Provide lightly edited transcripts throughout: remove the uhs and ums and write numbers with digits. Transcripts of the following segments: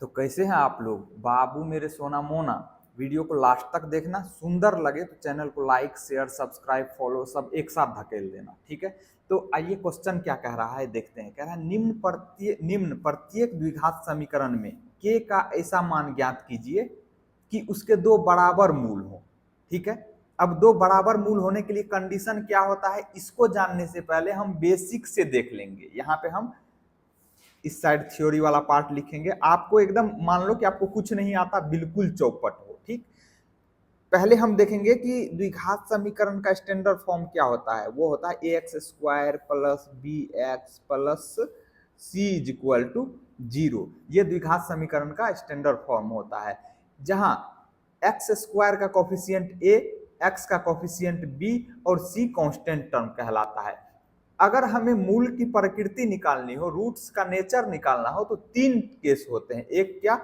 तो कैसे हैं आप लोग? बाबू मेरे सोना मोना, वीडियो को लास्ट तक देखना। सुंदर लगे तो चैनल को लाइक शेयर सब्सक्राइब फॉलो सब एक साथ धकेल देना, ठीक है। तो आइए क्वेश्चन क्या कह रहा है देखते हैं। कह रहा है निम्न प्रत्येक द्विघात समीकरण में के का ऐसा मान ज्ञात कीजिए कि उसके दो बराबर मूल हो, ठीक है। अब दो बराबर मूल होने के लिए कंडीशन क्या होता है, इसको जानने से पहले हम बेसिक से देख लेंगे। यहाँ पे हम इस साइड थ्योरी वाला पार्ट लिखेंगे। आपको एकदम मान लो कि आपको कुछ नहीं आता, बिल्कुल चौपट हो, ठीक। पहले हम देखेंगे कि द्विघात समीकरण का स्टैंडर्ड फॉर्म क्या होता है। वो होता है ax square plus B X plus C is equal to 0। ये द्विघात समीकरण का स्टैंडर्ड फॉर्म होता है, जहां एक्स स्क्वायर का कोफिशिएंट a, एक्स का कोफिशिएंट b और c कांस्टेंट टर्म कहलाता है। अगर हमें मूल की प्रकृति निकालनी हो, रूट्स का नेचर निकालना हो, तो तीन केस होते हैं। एक क्या,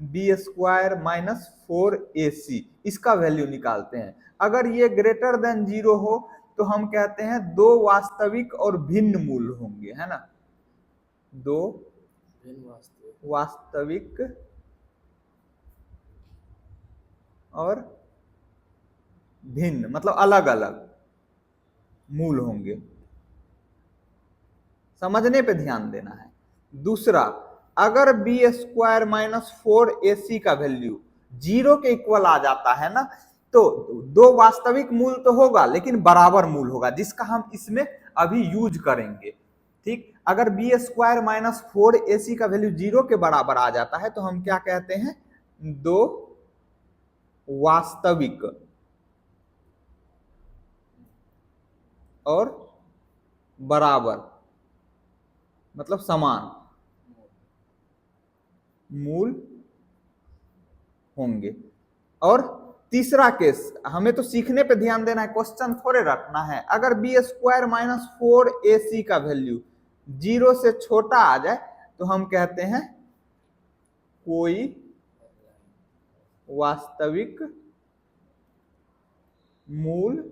बी स्क्वायर माइनस 4ac, इसका वैल्यू निकालते हैं। अगर ये ग्रेटर देन 0 हो तो हम कहते हैं दो वास्तविक और भिन्न मूल होंगे, है ना। दो वास्तविक और भिन्न मतलब अलग अलग मूल होंगे। समझने पे ध्यान देना है। दूसरा, अगर बी स्क्वायर माइनस 4ac का वैल्यू 0 के इक्वल आ जाता है ना, तो दो वास्तविक मूल तो होगा लेकिन बराबर मूल होगा, जिसका हम इसमें अभी यूज करेंगे, ठीक। अगर बी स्क्वायर माइनस 4ac का वैल्यू 0 के बराबर आ जाता है तो हम क्या कहते हैं, दो वास्तविक और बराबर मतलब समान मूल होंगे। और तीसरा केस, हमें तो सीखने पे ध्यान देना है, क्वेश्चन थोड़े रखना है। अगर बी स्क्वायर माइनस 4ac का वैल्यू 0 से छोटा आ जाए तो हम कहते हैं कोई वास्तविक मूल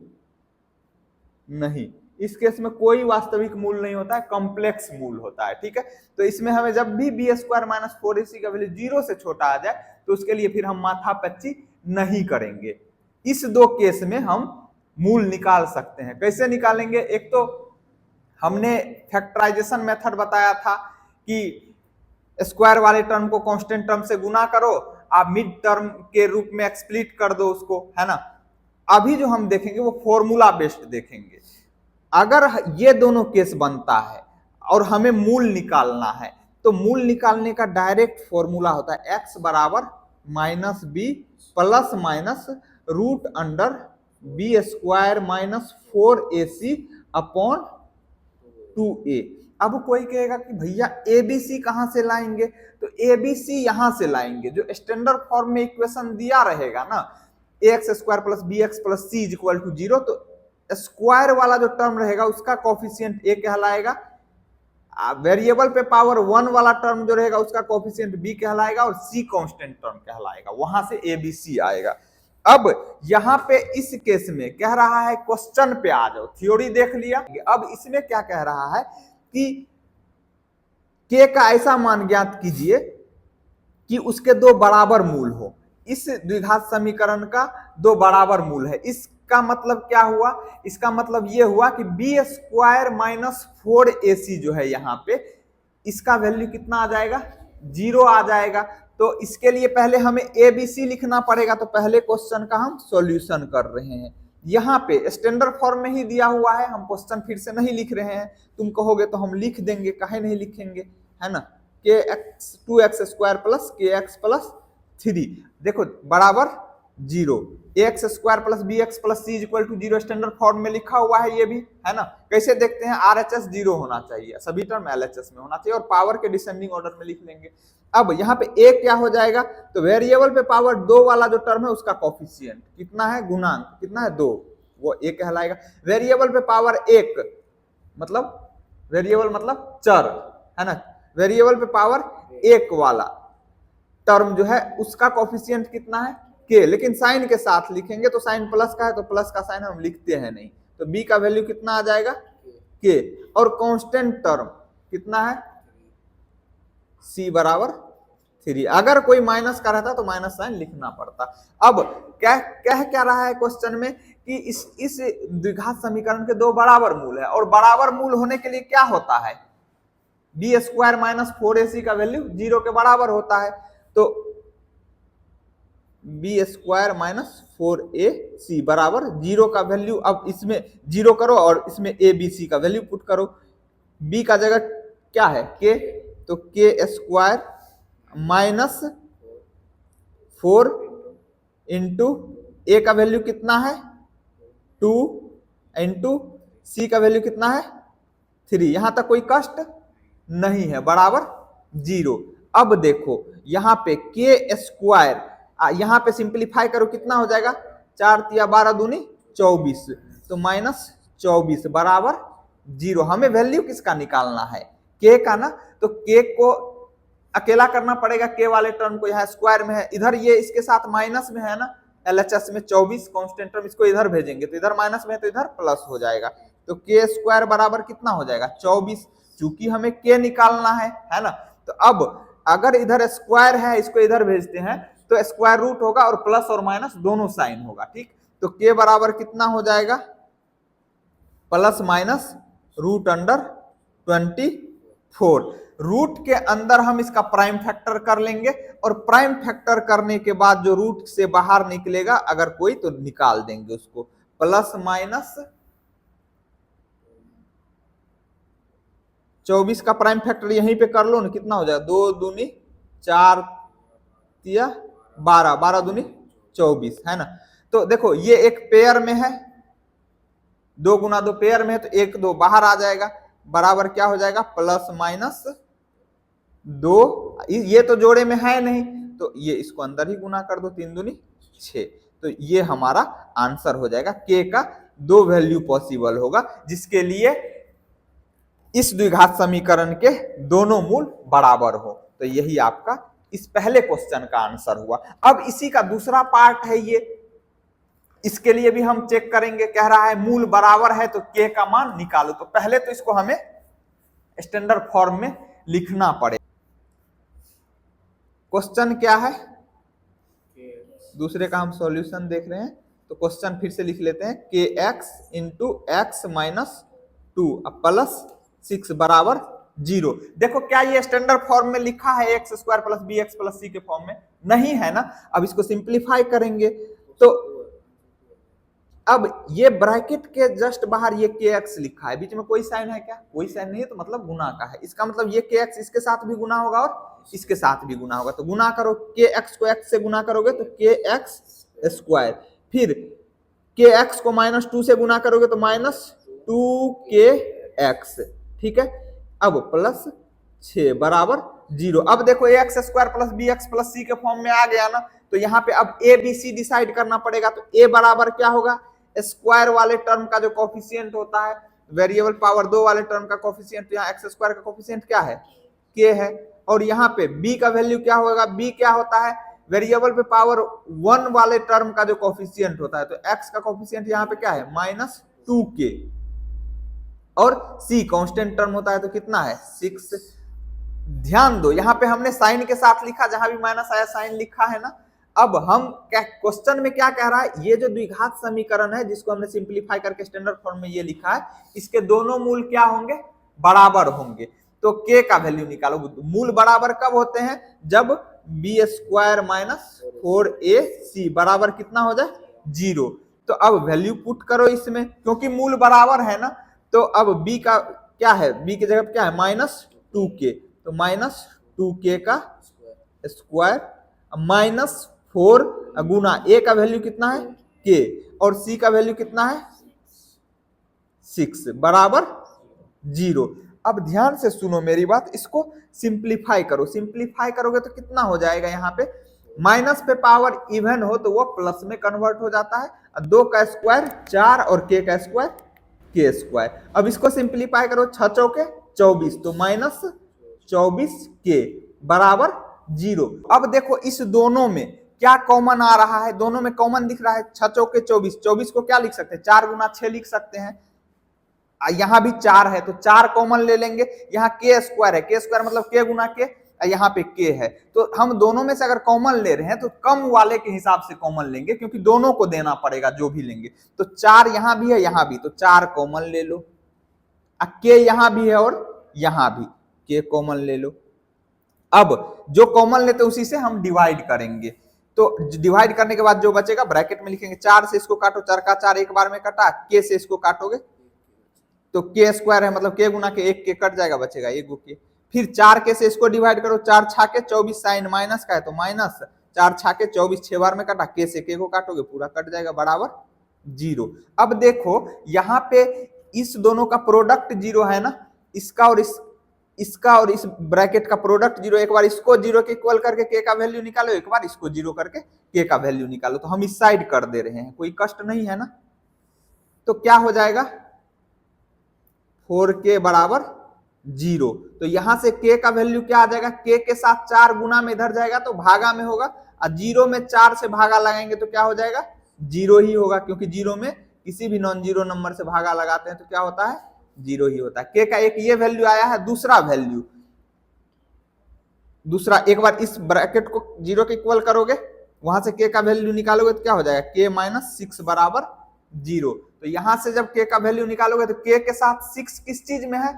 नहीं। इस केस में कोई वास्तविक मूल नहीं होता है, कॉम्प्लेक्स मूल होता है, ठीक है। तो इसमें हमें जब भी बी स्क्वायर माइनस 4ac का वैल्यू 0 से छोटा आ जाए तो उसके लिए फिर हम माथा पच्ची नहीं करेंगे। इस दो केस में हम मूल निकाल सकते हैं। कैसे निकालेंगे, एक तो हमने फैक्टराइजेशन मेथड बताया था कि स्क्वायर वाले टर्म को कांस्टेंट टर्म से गुना करो, आप मिड टर्म के रूप में एक्सप्लिट कर दो उसको, है ना। अभी जो हम देखेंगे वो फॉर्मूला बेस्ड देखेंगे। अगर ये दोनों केस बनता है और हमें मूल निकालना है तो मूल निकालने का डायरेक्ट फॉर्मूला होता है एक्स बराबर minus B plus minus root under B square minus 4ac upon 2a। अब कोई कहेगा कि भैया एबीसी कहां से लाएंगे, तो एबीसी यहां से लाएंगे, जो स्टैंडर्ड फॉर्म में इक्वेशन दिया रहेगा ना, ax square plus B X plus C is equal to 0, तो स्क्वायर वाला जो टर्म रहेगा उसका कोफिशिएंट a कहलाएगा, वेरिएबल पे पावर 1 वाला टर्म जो रहेगा उसका कोफिशिएंट b कहलाएगा और c कांस्टेंट टर्म कहलाएगा। वहां से एबीसी आएगा। अब यहां पे इस केस में कह रहा है क्वेश्चन पे आ जाओ, थ्योरी देख लिया। अब इसमें क्या कह रहा है कि k का ऐसा मान ज्ञात कीजिए कि उसके दो बराबर मूल हो। इस द्विघात समीकरण का दो बराबर मूल है। इसका मतलब क्या हुआ, इसका मतलब यह हुआ कि बी स्क्वायर माइनस 4ac जो है यहाँ पे, इसका वैल्यू कितना आ जाएगा, 0 आ जाएगा। तो इसके लिए पहले हमें एबीसी लिखना पड़ेगा। तो पहले क्वेश्चन का हम सॉल्यूशन कर रहे हैं। यहाँ पे स्टैंडर्ड फॉर्म में ही दिया हुआ है, हम क्वेश्चन फिर से नहीं लिख रहे हैं। तुम कहोगे तो हम लिख देंगे, काहे नहीं लिखेंगे, है ना। kx 2x square plus kx plus 3, देखो बराबर 0, ax square plus B X plus C equal to 0 standard form में लिखा हुआ है ये भी, है ना। कैसे देखते हैं, RHS 0 होना चाहिए, सभी टर्म LHS में होना चाहिए और पावर के डिसेंडिंग ऑर्डर में लिख लेंगे। अब यहाँ पे a क्या हो जाएगा, तो वेरिएबल पे पावर 2 वाला जो टर्म है उसका कोफिशिएंट कितना है, गुणांक कितना है 2, वो a कहलाएगा। वेरिएबल पे पावर 1 मतलब वेरिएबल मतलब चर, है ना। वेरिएबल पे पावर 1 वाला टर्म जो है उसका कोफिशिएंट कितना है k, लेकिन साइन के साथ लिखेंगे, तो साइन प्लस का है तो प्लस का साइन हम लिखते हैं नहीं, तो b का वैल्यू कितना आ जाएगा k। और कांस्टेंट टर्म कितना है c बराबर 3। अगर कोई माइनस का रहता तो माइनस साइन लिखना पड़ता। अब कह क्या रहा है क्वेश्चन में कि इस द्विघात समीकरण के दो बराबर मूल है, और बराबर मूल होने के लिए क्या होता है, बी स्क्वायर माइनस 4ac का वैल्यू 0 के बराबर होता है। तो बी स्क्वायर माइनस 4ac बराबर 0 का वैल्यू, अब इसमें 0 करो और इसमें ए बी सी का वैल्यू पुट करो। b का जगह क्या है k, तो k स्क्वायर माइनस 4 इंटू ए का वैल्यू कितना है 2 इंटू सी का वैल्यू कितना है 3। यहां तक कोई कष्ट नहीं है, बराबर 0। अब देखो यहां पे के स्क्वायर, यहां पे सिंप्लीफाई करो कितना हो जाएगा, 4 तिया 12 दूनी 24, तो माइनस 24 बराबर 0। हमें वैल्यू किसका निकालना है, के का ना, तो के को अकेला करना पड़ेगा, के वाले टर्म को, यहाँ स्क्वायर में है, इधर ये इसके साथ माइनस में है ना, LHS में 24 कांस्टेंट टर्म, इसको इधर भेजेंगे तो इधर माइनस में है तो इधर प्लस हो जाएगा, तो के स्क्वायर बराबर कितना हो जाएगा 24। चूंकि हमें के निकालना है ना, तो अब अगर इधर स्क्वायर है इसको इधर भेजते हैं तो स्क्वायर रूट होगा और प्लस और माइनस दोनों साइन होगा, ठीक। तो के बराबर कितना हो जाएगा, प्लस माइनस रूट अंडर 24। रूट के अंदर हम इसका प्राइम फैक्टर कर लेंगे, और प्राइम फैक्टर करने के बाद जो रूट से बाहर निकलेगा अगर कोई तो निकाल देंगे उसको, प्लस माइनस 24 का प्राइम फैक्टर यहीं पे कर लो ना, कितना हो जाएगा 2 दूनी 4 तिया 12, 12 दूनी 24 है ना। तो देखो ये एक पेयर में है, 2 गुना 2 पेयर में है, तो 1 2 बाहर आ जाएगा, बराबर क्या हो जाएगा प्लस माइनस 2, ये तो जोड़े में है नहीं तो ये इसको अंदर ही गुना कर दो, 3 दूनी 6। तो ये हमारा आंसर हो जाएगा, के का 2 वैल्यू पॉसिबल होगा जिसके लिए इस द्विघात समीकरण के दोनों मूल बराबर हो। तो यही आपका इस पहले क्वेश्चन का आंसर हुआ। अब इसी का दूसरा पार्ट है ये, इसके लिए भी हम चेक करेंगे, कह रहा है मूल बराबर है तो के का मान निकालो। तो पहले तो इसको हमें स्टैंडर्ड फॉर्म में लिखना पड़ेगा। क्वेश्चन क्या है, दूसरे का हम सॉल्यूशन देख रहे हैं, तो क्वेश्चन फिर से लिख लेते हैं, के x into x minus 2 plus 6 बराबर 0। देखो क्या ये स्टैंडर्ड फॉर्म में लिखा है X square plus B X plus C के फॉर्म में, नहीं है ना। अब इसको सिंप्लीफाई करेंगे तो अब ये ब्रैकेट के जस्ट बाहर ये के एक्स लिखा है, बीच में कोई साइन है क्या, कोई साइन नहीं है, तो मतलब गुना का है। इसका मतलब ये के एक्स इसके साथ भी गुना होगा और इसके साथ भी गुना होगा, तो गुना करो, के एक्स को एक्स से गुना करोगे तो के एक्स स्क्वायर, फिर के एक्स को माइनस 2 से गुना करोगे तो माइनस 2 के एक्स, ठीक है। अब प्लस 6 बराबर 0। अब देखो A X square plus B X plus C के फॉर्म में आ गया ना, तो यहाँ पे अब ए बी सी डिसाइड करना पड़ेगा। तो ए बराबर क्या होगा, स्क्वायर वाले टर्म का जो कोफिशिएंट होता है, वेरिएबल पावर 2 वाले टर्म का कोफिशिएंट, यहाँ एक्स स्क्वायर का कोफिशिएंट क्या है के है, और यहाँ पे बी का वैल्यू क्या होगा, बी क्या होता है वेरिएबल पे पावर 1 वाले टर्म का जो कोफिशिएंट होता है, तो एक्स का कोफिशिएंट यहाँ पे क्या है माइनस 2k, और c कांस्टेंट टर्म होता है तो कितना है 6। ध्यान दो यहाँ पे हमने साइन के साथ लिखा, जहां भी माइनस आया साइन लिखा है ना। अब हम क्वेश्चन में क्या कह रहा है, ये जो द्विघात समीकरण है जिसको हमने सिंप्लीफाई करके स्टैंडर्ड फॉर्म में ये लिखा है, इसके दोनों मूल क्या होंगे, बराबर होंगे। तो k का वैल्यू निकालो। मूल बराबर कब होते हैं, जब बी स्क्वायर माइनस 4ac बराबर कितना हो जाए 0। तो अब वैल्यू पुट करो इसमें, क्योंकि मूल बराबर है ना। तो अब b का क्या है, b की जगह क्या है माइनस 2k, तो माइनस 2k का स्क्वायर माइनस 4 गुना a का वैल्यू कितना है k, और c का वैल्यू कितना है 6 बराबर 0। अब ध्यान से सुनो मेरी बात, इसको सिंप्लीफाई करो। सिंप्लीफाई करोगे तो कितना हो जाएगा, यहाँ पे माइनस पे पावर इवन हो तो वो प्लस में कन्वर्ट हो जाता है। 2 का स्क्वायर 4 और k का स्क्वायर के स्क्वायर। अब इसको सिंप्लीफाई करो, 6 चौके 24, तो माइनस 24k बराबर 0। अब देखो इस दोनों में क्या कॉमन आ रहा है, दोनों में कॉमन दिख रहा है 6 चौके 24, 24 को क्या लिख सकते हैं 4 गुना 6 लिख सकते हैं। यहाँ भी 4 है तो 4 कॉमन ले लेंगे। यहाँ के स्क्वायर है, के स्क्वायर मतलब के गुना के, यहाँ पे k है, तो हम दोनों में से अगर कॉमन ले रहे हैं तो कम वाले के हिसाब से कॉमन लेंगे, क्योंकि दोनों को देना पड़ेगा जो भी लेंगे। तो 4 यहां भी है यहां भी, तो 4 कॉमन ले लो। k यहां भी है और यहां भी, k कॉमन ले लो। अब जो कॉमन लेते उसी से हम डिवाइड करेंगे, तो डिवाइड करने के बाद जो बचेगा ब्रैकेट में लिखेंगे। 4 से इसको काटो, 4 का 4 एक बार में कटा, k से इसको काटोगे तो k स्क्वायर है, मतलब k गुना के 1 k कट जाएगा, बचेगा 1 k। फिर 4 k से इसको डिवाइड करो, 4 छाके 24, साइन माइनस का है तो माइनस, 4 छाके 24 6 बार में कटा, k से k को काटोगे पूरा कट जाएगा बराबर 0। अब देखो यहाँ पे इस दोनों का प्रोडक्ट 0 है ना, इसका और इस ब्रैकेट का प्रोडक्ट 0। एक बार इसको 0 के इक्वल करके k का वैल्यू निकालो, एक बार इसको 0 करके k का वैल्यू निकालो, तो हम इस साइड कर दे रहे हैं, कोई कष्ट नहीं है ना। तो क्या हो जाएगा 4k बराबर 0। तो यहां से k का वैल्यू क्या आ जाएगा, k के साथ 4 गुना में इधर जाएगा तो भागा में होगा, और 0 में 4 से भागा लगाएंगे तो क्या हो जाएगा 0 ही होगा, क्योंकि 0 में किसी भी नॉन जीरो नंबर से भागा लगाते हैं तो क्या होता है 0 ही होता है। k का एक ये वैल्यू आया है, दूसरा वैल्यू, दूसरा एक बार इस ब्रैकेट को 0 के इक्वल करोगे, वहां से k का वैल्यू निकालोगे तो क्या हो जाएगा k माइनस 6 बराबर 0। तो यहां से जब k का वैल्यू निकालोगे तो k के साथ 6 किस चीज में है,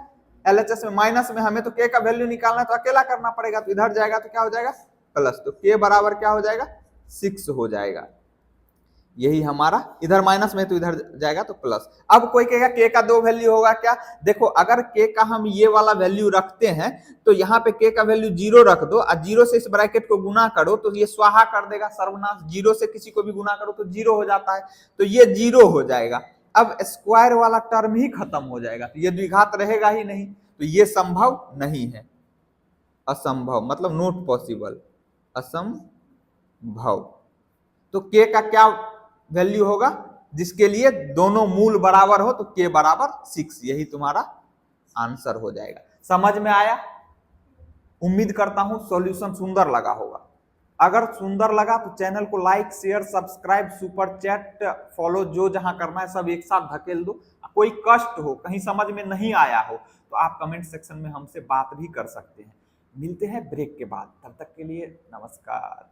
LHS में माइनस में, हमें तो k का वैल्यू निकालना है तो अकेला करना पड़ेगा, तो इधर जाएगा तो क्या हो जाएगा प्लस, तो k बराबर क्या हो जाएगा 6 हो जाएगा। यही हमारा, इधर माइनस में तो इधर जाएगा तो प्लस। अब कोई कहेगा k का 2 वैल्यू होगा क्या, देखो अगर k का हम ये वाला वैल्यू रखते हैं तो यहाँ पे k का वैल्यू 0 रख दो, और 0 से इस ब्रैकेट को गुना करो तो ये स्वाहा कर देगा सर्वनाश, 0 से किसी को भी गुना करो तो 0 हो जाता है, तो ये 0 हो जाएगा। अब स्क्वायर वाला टर्म ही खत्म हो जाएगा, तो ये द्विघात रहेगा ही नहीं, तो ये संभव नहीं है, असंभव, मतलब नॉट पॉसिबल, असंभव। तो k का क्या वैल्यू होगा, जिसके लिए दोनों मूल बराबर हो, तो k बराबर 6, यही तुम्हारा आंसर हो जाएगा। समझ में आया? उम्मीद करता हूं सॉल्यूशन सुंदर लगा होगा। अगर सुंदर लगा तो चैनल को like share subscribe super chat follow जो जहां करना है सब एक साथ धकेल दो। कोई कष्ट हो, कहीं समझ में नहीं आया हो तो आप कमेंट सेक्शन में हमसे बात भी कर सकते हैं। मिलते हैं ब्रेक के बाद, तब तक के लिए नमस्कार।